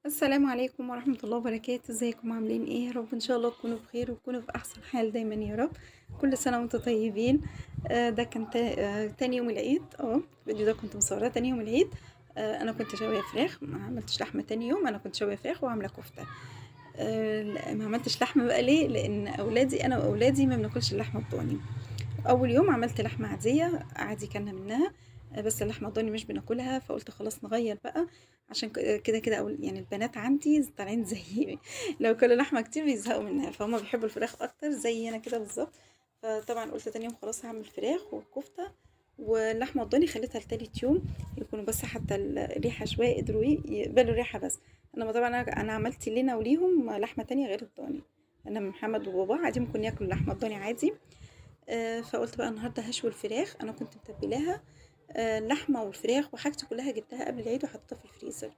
السلام عليكم ورحمة الله وبركاته، ازيكم عاملين ايه؟ يا رب ان شاء الله تكونوا بخير وتكونوا في احسن حال دايما يا رب. كل سنة وانتم طيبين. ده كان تاني يوم العيد. الفيديو ده كنت مصوراه تاني يوم العيد. انا كنت شاوية فراخ، ما عملتش لحمة تاني يوم، انا كنت شاوية فراخ وعاملة كفتة. لا، ما عملتش لحمة بقى ليه؟ لان انا واولادي ما بناكلش اللحمة الضاني. اول يوم عملت لحمه عاديه عادي كلنا منها. بس اللحمه الضاني مش بناكلها، فقلت خلاص نغير بقى. عشان كده كده يعني البنات عندي طالعين زي لو كلوا لحمه كتير بيزهقوا منها، فهم بيحبوا الفراخ اكتر زي انا كده بالظبط. فطبعا قلت تاني يوم خلاص هعمل فراخ وكفته. واللحمه الضاني خليتها لتالت يوم، يكونوا بس حتى الريحه شويه قدروا يقبلوا الريحه بس. انما طبعا انا عملت لنا وليهم لحمه تانية غير الضاني. انما محمد وبابا عادي ممكن ياكلوا اللحمه الضاني عادي. فقلت بقى النهارده هشوي الفراخ، انا كنت متبلاها. اللحمه والفراخ وحاجتي كلها جبتها قبل العيد وحطيتها في الفريزر.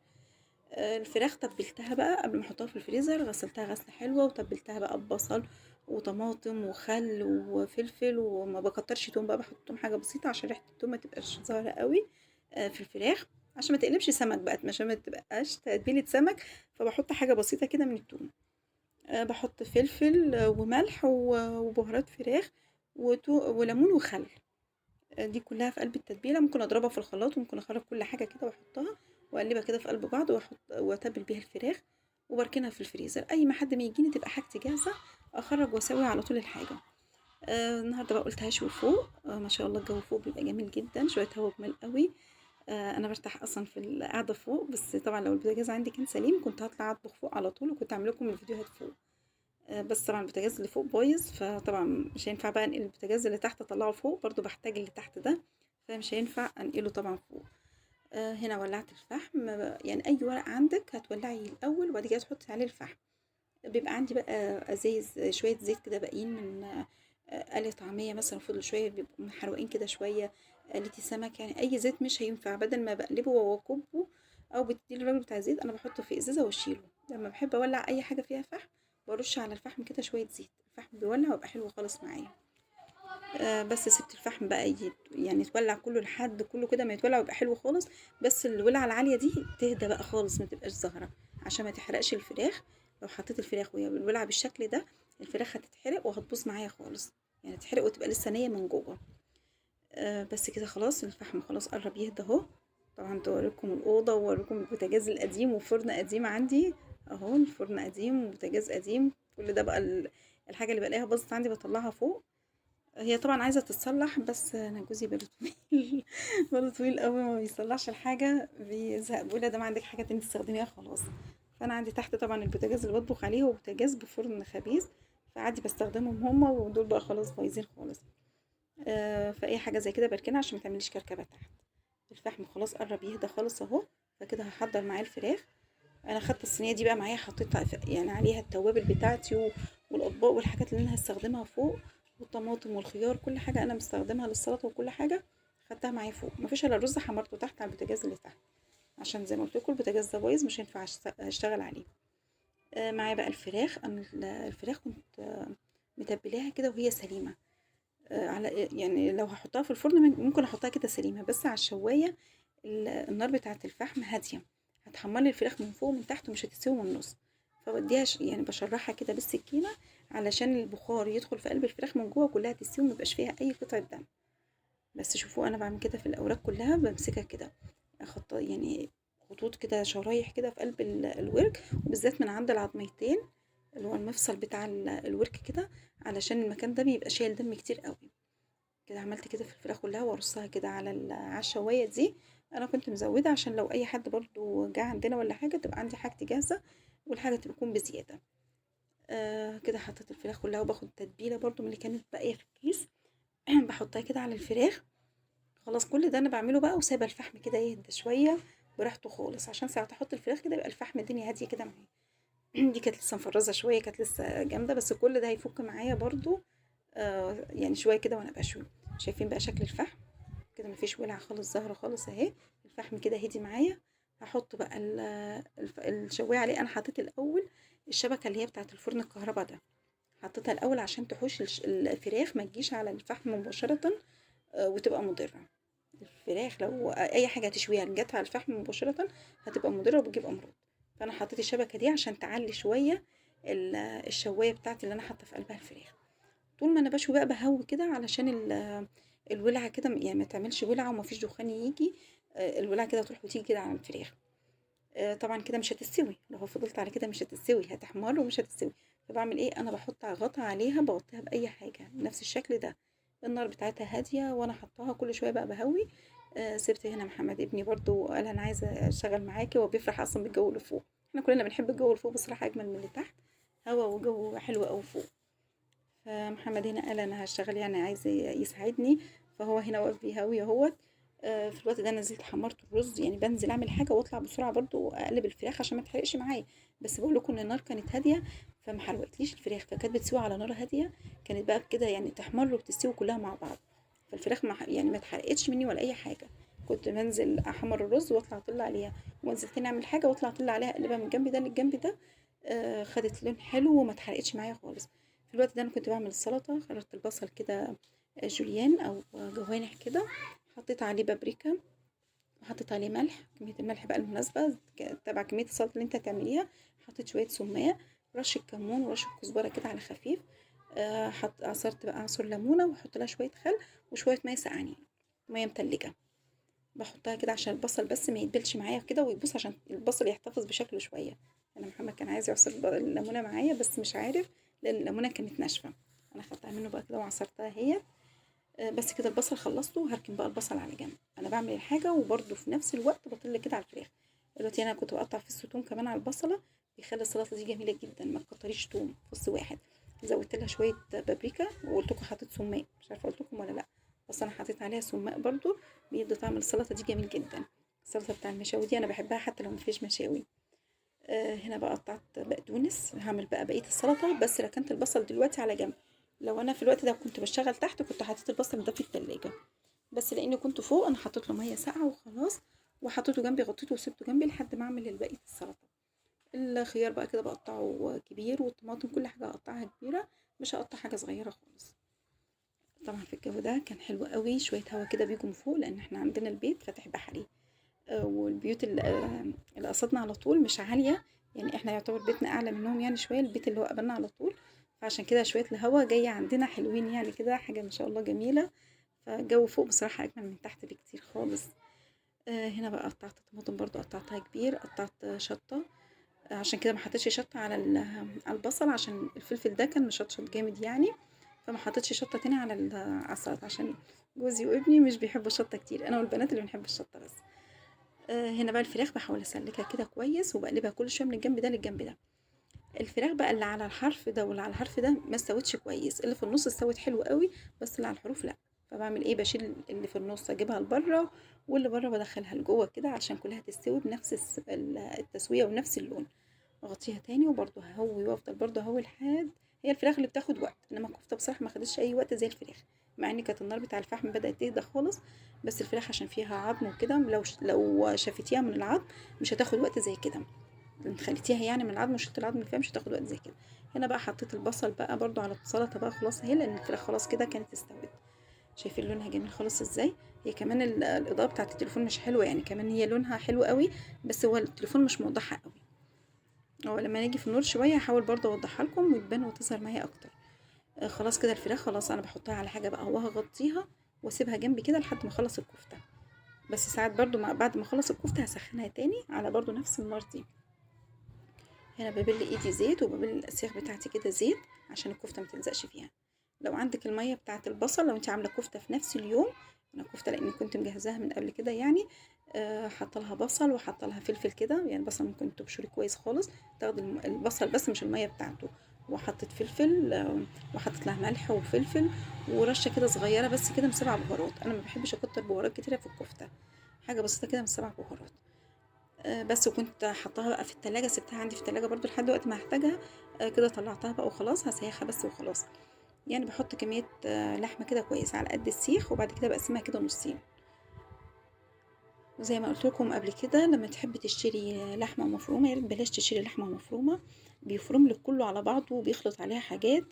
الفراخ تبلتها بقى قبل ما احطها في الفريزر، غسلتها غسله حلوه وتبلتها بقى ببصل وطماطم وخل وفلفل، وما بكترش توم بقى، بحط توم حاجه بسيطه عشان ريحه التوم ما تبقاش ظاهره قوي في الفراخ، عشان ما تقلبش سمك بقى، عشان ما تبقاش تتبيله سمك. فبحط حاجه بسيطه كده من التوم. باحط فلفل وملح وبهارات فراخ وليمون وخل. دي كلها في قلب التتبيلة، ممكن اضربها في الخلاط وممكن اخرج كل حاجة كده واحطها واقلبها كده في قلب بعض واتبل بيها الفراخ وبركنها في الفريزر. اي ما حد ما يجيني تبقى حاجتي جاهزة، اخرج واسوي على طول الحاجة. النهارده بقى قلت هشوي فوق. ما شاء الله الجو فوق بيبقى جميل جدا، شوية هوا جمال قوي. انا برتاح اصلا في القعدة فوق، بس طبعا لو البوتاجاز عندي كان سليم كنت هطلع اطبخ فوق على طول وكنت اعمل لكم الفيديوهات فوق. بس طبعًا البوتاجاز اللي فوق بايظ، فطبعًا مش هينفع بقى انقل البوتاجاز اللي تحت اطلّعه فوق، برضه باحتاج اللي تحت ده، فمش هينفع انقله طبعًا فوق. هنا ولّعت الفحم، يعني أي ورق عندِك هتولّعي الأول وبعد كده تحطي عليه الفحم. بيبقى عندي بقى أزايز شوية زيت كده باقيين من قلي طعمية مثلًا، فضلوا شوية بيبقوا محروقين كده شوية، قليتي سمك، يعني أي زيت مش هينفع، بدل ما باقلبه واكُبّه أو بتدّيه للراجل بتاع الزيت، أنا باحطه في إزازة واشيله. لمّا باحب أولّع أي حاجة فيها فحم بارُش على الفحم كده شوية زيت، الفحم بيولّع ويبقى حلو خالص معايا. بس سِبت الفحم بقى يعني يتولّع كلّه لحد كلّه كده ما يتولّع ويبقى حلو خالص، بس الولعة العالية دي تهدى بقى خالص ما تبقاش ظاهرة، عشان ما تحرقش الفراخ. لو حطيت الفراخ وهي بالولعة بالشكل ده، الفراخ هتتحرق وهتبوظ معايا خالص، يعني تتحرق وتبقى لسه نية من جوّه. بس كده خلاص الفحم خلاص قرّب يهدى أهو. طبعًا توريكم الأوضة وأوريكم البوتاجاز القديم وفرن قديم عندي. أهو الفرن قديم وبوتاجاز قديم، كل ده بقى الحاجة اللي بالاقيها باظت عندي باطلّعها فوق. هي طبعًا عايزة تتصلّح، بس أنا جوزي باله طويل باله طويل أوي ما بيصلّحش الحاجة، بيزهق بيقول لي: "أدام عندِك حاجة تاني تستخدميها خلاص." فأنا عندي تحت طبعًا البوتاجاز اللي باطبخ عليه هو بوتاجاز بفرن خبيث، فعادي باستخدمهم هُم ودول بقى خلاص بايظين خالص. فأي حاجة زي كده باركنها عشان ما تعمليش كركبة تحت. الفحم خلاص قرّب يهدى خالص أهو، فكده هاحضّر معاه الفراخ. أنا خدت الصينية دي بقى معايا حطيتها يعني عليها التوابل بتاعتي والأطباق والحاجات اللي أنا هاستخدمها فوق، والطماطم والخيار كل حاجة أنا مستخدمها للسلطة وكل حاجة خدتها معايا فوق. مفيش إلا الرز حمرته تحت على البوتاجاز اللي تحت، عشان زي ما قلت لكم البوتاجاز ده بايظ مش هينفع أشتغل عليه. معايا بقى الفراخ. أنا الفراخ كنت متبلاها كده وهي سليمة. على يعني لو هاحطها في الفرن ممكن أحطها كده سليمة، بس على الشواية النار بتاعة الفحم هادية، هتحمّر لي الفراخ من فوق ومن تحت ومش هتستوي من النُص. فبادّيها يعني باشرّحها كده بالسكينة علشان البخار يدخل في قلب الفراخ من جوّه كلّها تستوي وما يبقاش فيها أي قطعة دم. بس شوفوا أنا باعمل كده في الأوراق كلّها، بامسكها كده يعني خطوط كده شرايح كده في قلب الورك، وبالذات من عند العضميتين اللي هو المفصل بتاع الورك كده، علشان المكان ده بيبقى شايل دم كتير أوي. كده عملت كده في الفراخ كلها وارصها كده على الشوايه دي. انا كنت مزوده عشان لو اي حد برضو جه عندنا ولا حاجه تبقى عندي حاجتي جاهزه، والحاجه تكون بزياده. كده حطيت الفراخ كلها وباخد تتبيله برضو من اللي كانت باقيه في الكيس بحطها كده على الفراخ. خلاص كل ده انا بعمله بقى وسايبه الفحم كده يهدى شويه براحته خالص، عشان ساعه احط الفراخ كده يبقى الفحم الدنيا هاديه كده معايا. دي كانت لسه مفرزه شويه، كانت لسه جامده، بس كل ده هيفك معايا برضو. يعني شويه كده وانا بشوي. شايفين بقى شكل الفحم كده مفيش ولع خالص، زهرة خالص اهي. الفحم كده هدي معايا. هحط بقى الشواية عليه. انا حطيت الاول الشبكة اللي هي بتاعة الفرن الكهرباء ده، حطيتها الاول عشان تحوش الفراخ ما تجيش على الفحم مباشرة وتبقى مضرة. الفراخ لو اي حاجة هتشويها جت على الفحم مباشرة هتبقى مضرة وبتجيب امراض. فانا حطيت الشبكه دي عشان تعلي شويه الشوايه بتاعتي اللي انا حاطه في قلبها الفراخ. طول ما انا بشوي بقى بهوي كده علشان الولعه كده يعني ما تعملش ولعه ومفيش دخان يجي. الولعه كده تروح وتيجي كده على الفراخ. طبعا كده مش هتستوي، لو فضلت على كده مش هتستوي، هتحمر ومش هتستوي. فبعمل ايه، انا بحط غطا عليها بغطيها باي حاجه بنفس الشكل ده. النار بتاعتها هاديه وانا حطاها كل شويه بقى بهوي. سبت هنا محمد ابني برضو قال انا عايزه اشتغل معاكي، هو بيفرح اصلا بالجو اللي فوق. احنا كلنا بنحب الجو اللي فوق بصراحه، اجمل من اللي تحت. هوا وجو حلو قوي فوق. فمحمد هنا قال انا هشتغل يعني عايز يساعدني. فهو هنا واقف بيهوي اهوت. في الوقت ده نزلت حمرت الرز، يعني بنزل اعمل حاجه واطلع بسرعه برضو اقلب الفراخ عشان ما تحرقش معايا. بس بقول لكم ان النار كانت هاديه، فما حرقتليش الفراخ، فكانت بتسوي على نار هاديه. كانت بقى كده يعني تحمر وبتستوي كلها مع بعض. فالفراخ يعني ما اتحرقتش مني ولا اي حاجه. كنت بنزل احمر الرز واطلع اطلع عليها، وانزل تاني اعمل حاجه واطلع اطلع عليها اقلبها من الجنب ده للجنب ده. خدت لون حلو وما اتحرقتش معايا خالص. في الوقت ده انا كنت بعمل السلطه، خرجت البصل كده جوليان او جوانح كده. حطيت عليه بابريكا، وحطيت عليه ملح، كميه الملح بقى المناسبه تبع كميه السلطه اللي انت هتعمليها. حطيت شويه سماق، رشه كمون ورشه كزبره كده على خفيف. عصرت بقى عصير ليمونه واحط لها شويه خل وشويه ميه سقعانين، ميه متلجه. باحطها كده عشان البصل بس ما يدبلش معايا كده ويبوظ، عشان البصل يحتفظ بشكله شويه. انا محمد كان عايز يعصر الليمونه معايا بس مش عارف، لان الليمونه كانت ناشفه. انا خدتها منه بقى كده وعصرتها هي. بس كده البصل خلصته، هركن بقى البصل على جنب. انا بعمل الحاجه وبرده في نفس الوقت بطل كده على الفراخ. دلوقتي انا كنت بقطع فص توم كمان على البصله، بيخلي السلطه دي جميله جدا. ما تكتريش توم، فص واحد. زودت لها شويه بابريكا، وقلت لكم حطيت سماق، مش عارفه قلت لكم ولا لا. بس انا حطيت عليها سماق برضو، بيدي طعم السلطه دي جميل جدا. السلطه بتاع المشاوي دي انا بحبها حتى لو مفيش مشاوي. هنا بقى قطعت بقدونس، هعمل بقى بقيه السلطه، بس ركنت البصل دلوقتي على جنب. لو انا في الوقت ده كنت بشتغل تحت كنت حطيت البصل ده في التلاجة، بس لاني كنت فوق انا حطيت له ميه ساقعه وخلاص. وحطيته جنبي، غطيته وسبته جنبي لحد ما اعمل بقيه السلطه. الخيار بقى كده بقطعه كبير، والطماطم كل حاجه اقطعها كبيره، مش هقطع حاجه صغيره خالص. طبعا في الجو ده كان حلو قوي، شويه هوا كده بيجوا من فوق لان احنا عندنا البيت فاتح بحري. والبيوت اللي قصدنا على طول مش عاليه، يعني احنا يعتبر بيتنا اعلى منهم يعني شويه، البيت اللي هو قبلنا على طول. فعشان كده شويه الهوا جايه عندنا حلوين يعني كده، حاجه ما شاء الله جميله. فالجو فوق بصراحه اجمل من تحت بكتير خالص. هنا بقى قطعت طماطم برضو قطعتها كبير، قطعت شطة. عشان كده ما حطيتش شطة على على البصل، عشان الفلفل ده كان مشطشط جامد يعني. فما حطيتش شطة تاني على على السلطة، عشان جوزي وابني مش بيحبوا الشطة كتير، انا والبنات اللي بنحب الشطة بس. هنا بقى الفراخ بحاول اسلكها كده كويس، وبقلبها كل شويه من الجنب ده للجنب ده. الفراخ بقى اللي على الحرف ده واللي على الحرف ده ما استوتش كويس، اللي في النص استوت حلو قوي، بس اللي على الحروف لا. فبعمل ايه، بشيل اللي في النص اجيبها لبره، واللي بره بدخلها لجوه كده عشان كلها تستوي بنفس التسويه ونفس اللون. اغطيها تاني وبرده ههوي وافضل برده اهوي لحد. هي الفراخ اللي بتاخد وقت، انما الكفته بصراحه ما خدتش اي وقت زي الفراخ. مع ان كانت النار بتاع الفحم بدات تهدى خالص، بس الفراخ عشان فيها عظم وكده، لو شفتيها من العظم مش هتاخد وقت زي كده. خليتيها يعني من العظم وشلت العظم اللي فيها مش هتاخد وقت زي كده. هنا بقى حطيت البصل بقى برضو على السلطه بقى خلاص اهي، لان الفراخ خلاص كده كانت استوت. شايفين لونها جميل خالص ازاي. هي كمان الاضاءه بتاعت التليفون مش حلوه، يعني كمان هي لونها حلو قوي، بس هو التليفون مش موضحها قوي. هو لما نيجي في النور شويه هحاول برضو اوضحها لكم وتبان وتظهر معايا اكتر. خلاص كده الفراخ خلاص انا بحطها على حاجه بقى وهغطيها واسيبها جنبي كده لحد ما اخلص الكفته. بس ساعات برضو بعد ما اخلص الكفته هسخنها تاني على برضو نفس النار دي. هنا ببل ايدي زيت، وببل الاسياخ بتاعتي كده زيت عشان الكفته ما تلزقش فيها. لو عندك الميه بتاعه البصل، لو انت عامله كفته في نفس اليوم، انا كفته لاني كنت مجهزاها من قبل كده يعني. حاطه لها بصل وحاطه لها فلفل كده، يعني البصل ممكن تبشري كويس خالص، تاخدي البصل بس مش الميه بتاعته. وحطيت فلفل، وحطيت لها ملح وفلفل ورشه كده صغيره بس كده من 7 بهارات. انا ما بحبش اكتر بهارات كتيره في الكفته، حاجه بسيطه كده من 7 بهارات. بس وكنت حطاها بقى في التلاجة، سبتها عندي في التلاجة برضو لحد وقت ما هحتاجها. كده طلعتها بقى وخلاص هسيخها بس وخلاص. يعني بحط كمية لحمة كده كويسة على قد السيخ، وبعد كده بقسمها كده نصين. وزي ما قلت لكم قبل كده، لما تحبي تشتري لحمة مفرومة يا ريت بلاش تشتري لحمة مفرومة. بيفرم لك كله على بعضه وبيخلط عليها حاجات،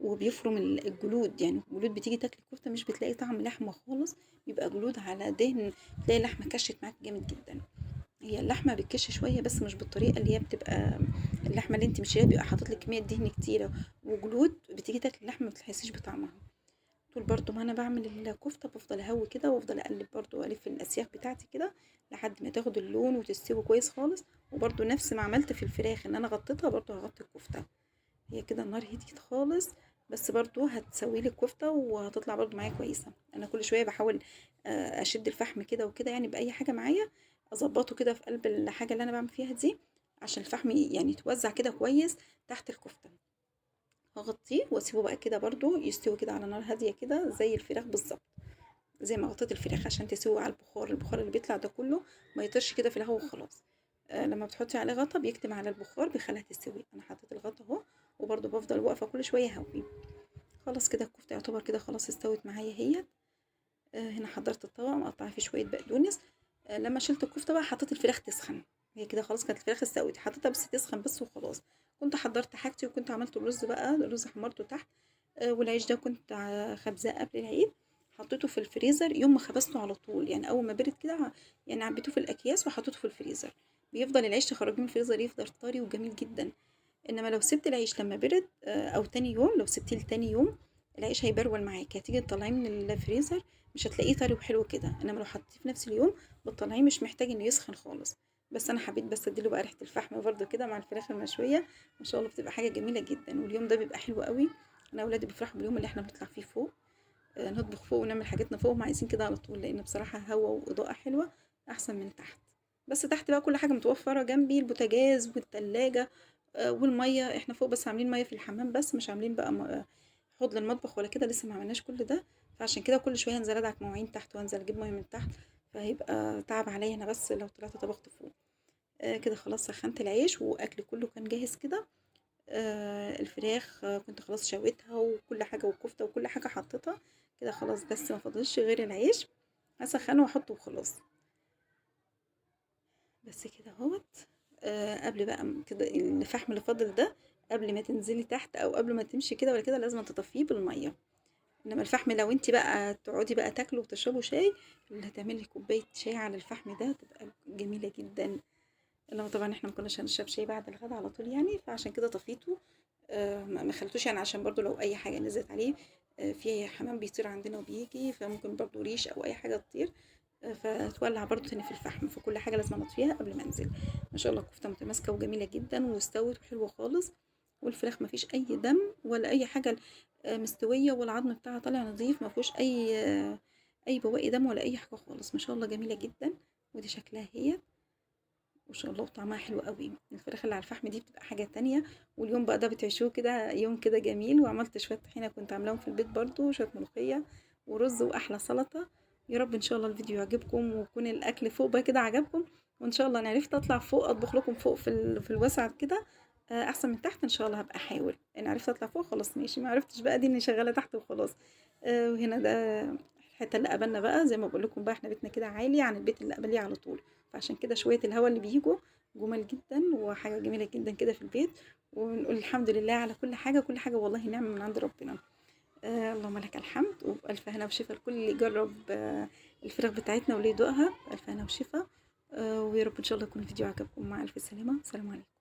وبيفرم الجلود. يعني الجلود بتيجي تاكل الكفتة مش بتلاقي طعم لحمة خالص، بيبقى جلود على دهن، تلاقي اللحمة كشت معاك جامد جدا. هي اللحمة بتكش شوية بس مش بالطريقة اللي هي بتبقى اللحمة اللي انت مشيها بيبقى حاطط لك كمية دهن كتيرة وجلود، بتيجي تاكل اللحمة ما بتحسيش بطعمها. طول برضو ما انا بعمل الكفتة بفضل اهوي كده وافضل اقلب برضو الف الاسياخ بتاعتي كده لحد ما تاخد اللون وتستوي كويس خالص. وبرضو نفس ما عملت في الفراخ ان انا غطيتها برضو هغطي الكفتة. هي كده النار هديت خالص، بس برضو هتسوي لي الكفتة وهتطلع برضو معايا كويسة. انا كل شوية بحاول اشد الفحم كده وكده يعني باي حاجة معايا، اظبطه كده في قلب الحاجة اللي انا بعمل فيها دي عشان الفحم يعني يتوزع كده كويس تحت الكفتة. هغطيه واسيبه بقى كده برضو يستوي كده على نار هادية كده زي الفراخ بالظبط. زي ما غطيت الفراخ عشان تسوي على البخار، البخار اللي بيطلع ده كله ما يطيرش كده في الهواء وخلاص. لما بتحطي عليه غطا بيكتم على البخار بيخليها تستوي. انا حطيت الغطا اهو، وبرده بفضل واقفه كل شويه هوي. خلاص كده الكفته يعتبر كده خلاص استوت معايا هي. هنا حضرت الطبق مقطعه فيه شويه بقدونس. لما شلت الكفته بقى حطيت الفراخ تسخن. هي كده خلاص كانت الفراخ استوت، حطيتها بس تسخن بس وخلاص. كنت حضرت حاجتي وكنت عملت الرز بقى، الرز حمرته تحت. والعيش ده كنت خبزاه قبل العيد. حطيته في الفريزر يوم ما خبزته على طول، يعني اول ما برد كده يعني عبيته في الاكياس وحطيته في الفريزر. بيفضل العيش تخرجيه من الفريزر يفضل طري وجميل جدا. انما لو سبت العيش لما برد او تاني يوم، لو سبتيه لتاني يوم العيش هيبرول معاكي، هتيجي تطلعيه من الفريزر مش هتلاقيه طري وحلو كده. انما لو حطيتيه في نفس اليوم بتطلعيه مش محتاج انه يسخن خالص. بس انا حبيت بس اديله بقى ريحه الفحم برده كده مع الفراخ المشويه. ما شاء الله بتبقى حاجه جميله جدا، واليوم ده بيبقى حلو قوي. انا اولادي بيفرحوا باليوم اللي احنا بنطلع فيه فوق، نطبخ فوق ونعمل حاجاتنا فوق، هم عايزين كده على طول لان بصراحه هوا واضاءه حلوه احسن من تحت. بس تحت بقى كل حاجه متوفره جنبي، البوتاجاز والتلاجة والميه. احنا فوق بس عاملين ميه في الحمام بس مش عاملين بقى حوض للمطبخ ولا كده، لسه ما عملناش كل ده. فعشان كده كل شويه هنزل ادعك مواعين تحت وانزل اجيب ميه من تحت، فهيبقى تعب عليا انا بس لو طلعت طبخت فوق. كده خلاص سخنت العيش واكل كله كان جاهز كده. الفراخ كنت خلاص شويتها وكل حاجه والكفته وكل حاجه حطيتها. كده خلاص بس ما فاضلش غير العيش، هسخنه واحطه وخلاص. بس كده اهوت. قبل بقى كده الفحم اللي فاضل ده، قبل ما تنزلي تحت او قبل ما تمشي كده ولا كده لازم تطفيه بالميه. انما الفحم لو انت بقى تقعدي بقى تاكلوا وتشربوا شاي، اللي هتعملي كوبايه شاي على الفحم ده تبقى جميله جدا. انما طبعا احنا ما كناش هنشرب شاي بعد الغدا على طول يعني، فعشان كده طفيته. ما خليتوش يعني عشان برضو لو اي حاجه نزلت عليه. في حمام بيطير عندنا وبيجي فممكن برضو ريش او اي حاجه تطير. فتولع برضو تاني في الفحم، فكل حاجه لازم اطفيها قبل ما انزل. ما شاء الله الكفته متماسكه وجميله جدا واستوت وحلوه خالص. والفراخ ما فيش اي دم ولا اي حاجه، مستويه والعظم بتاعها طالع نظيف ما فيهوش اي بواقي دم ولا اي حاجه خالص. ما شاء الله جميله جدا. ودي شكلها هي. ما شاء الله وطعمها حلو قوي. الفراخ اللي على الفحم دي بتبقى حاجة تانية. واليوم بقى ده بتعيشوه كده يوم كده جميل. وعملت شوية طحينة كنت عاملاهم في البيت برضو، شوية ملوخية ورز وأحلى سلطة. يا رب إن شاء الله الفيديو يعجبكم ويكون الأكل فوق بقى كده عجبكم. وإن شاء الله أنا عرفت أطلع فوق أطبخ لكم فوق في الوسع كده أحسن من تحت. إن شاء الله هبقى أحاول. أنا عرفت أطلع فوق خلاص ماشي، ما عرفتش بقى دي إني شغالة تحت وخلاص. وهنا ده الحتة اللي قبلنا بقى زي ما بقول لكم بقى احنا بيتنا كده عالي عن البيت اللي قبليه على طول. فعشان كده شوية الهوا اللي بيجوا جمال جدا وحاجة جميلة جدا كده في البيت. ونقول الحمد لله على كل حاجة، كل حاجة والله نعمة من عند ربنا. اللهم لك الحمد وبألف هنا وشفا لكل اللي يجرب الفراخ بتاعتنا واللي يدوقها. بألف هنا وشفا. ويا رب إن شاء الله يكون الفيديو عجبكم. مع ألف سلامة، سلام عليكم.